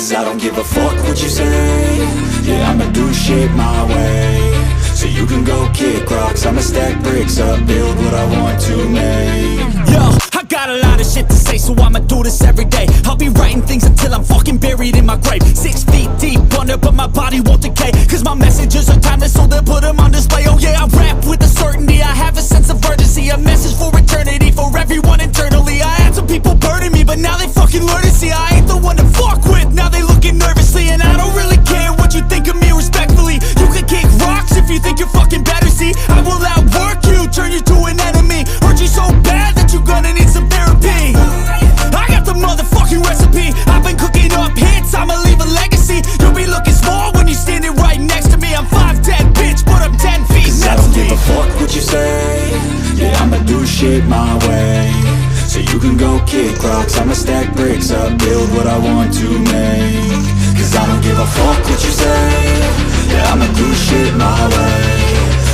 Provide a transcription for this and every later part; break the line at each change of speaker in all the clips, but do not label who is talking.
Cause I don't give a fuck what you say. Yeah, I'ma do shit my way. So you can go kick rocks, I'ma stack bricks up, build what I want to make.
Yo, I got a lot of shit to say, so I'ma do this every day. I'll be writing things until I'm fucking buried in my grave. 6 feet deep under, but my body won't decay. Cause my messages are timeless, so they'll put them on display. Oh yeah, I rap with a certainty, I have a sense of urgency. A message for eternity, for everyone internally. I had some people burning me, but now they fucking learn to see I ain't the one to fuck with, now they looking nervously. And I don't really care what you think of me, respectfully. You can kick rocks if you think you're fucking better, see. I will outwork you, turn you to an enemy. Hurt you so bad that you're gonna need some therapy. I got the motherfucking recipe, I've been cooking up hits, I'ma leave a legacy. You'll be looking small when you're standing right next to me. I'm 5'10", bitch, but I'm 10 feet next to me.
I don't give a fuck what you say. Yeah, I'ma do shit my way. So you can go kick rocks, I'ma stack bricks up, build what I want to make. Cause I don't give a fuck what you say. Yeah, I'ma do shit my way.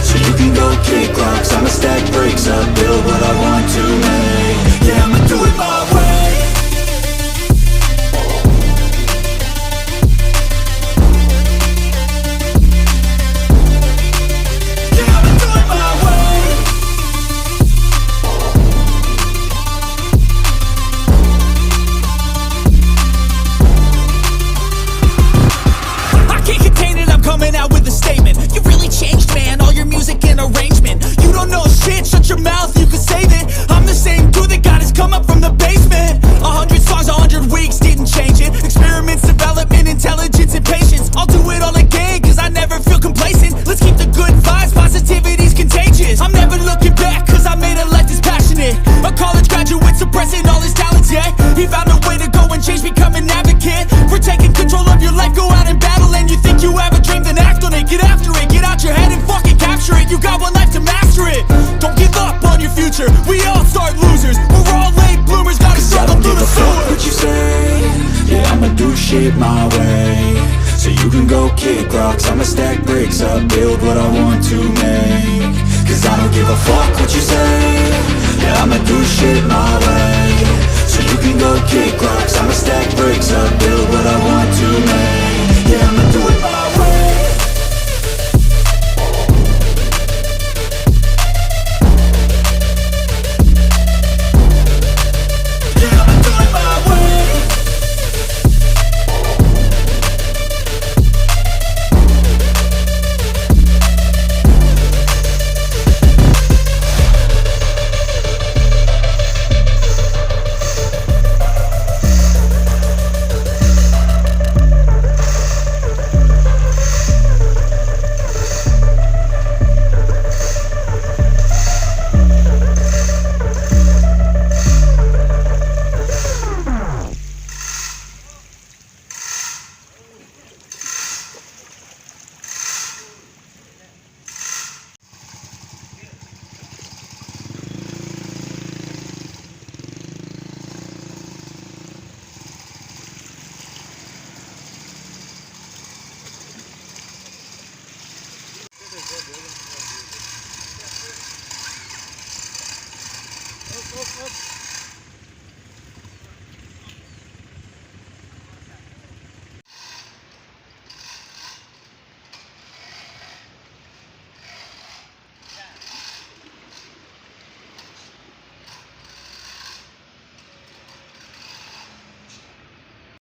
So you can go kick rocks, I'ma stack bricks up, build what I want to make. Yeah, I'ma do it my way.
Coming out with a statement. You really changed, man, all your music and arrangement. You don't know shit, shut your mouth, you can save it. I'm the same dude that got his come up from the basement. 100 songs, 100 weeks, didn't change it. Experiments, development, intelligence, and patience. I'll do it all again, cause I never feel complacent. Let's keep the good vibes, positivity's contagious. I'm never looking back, cause I made a life that's passionate. A college graduate suppressing all his talents, yeah. He found a way to go and change, become an advocate. For taking control of your life, go out and battle. And you think you have a dream, then act on it. Get after it, get out your head and fucking capture it. You got one life to master it. Don't give up on your future, we all start losers. We're all late bloomers, gotta struggle through the sewer.
What you say? Yeah, I'ma do shit my way. So you can go kick rocks, I'ma stack bricks up, build what I want to make. Cause I don't give a fuck what you say. Yeah, I'ma do shit my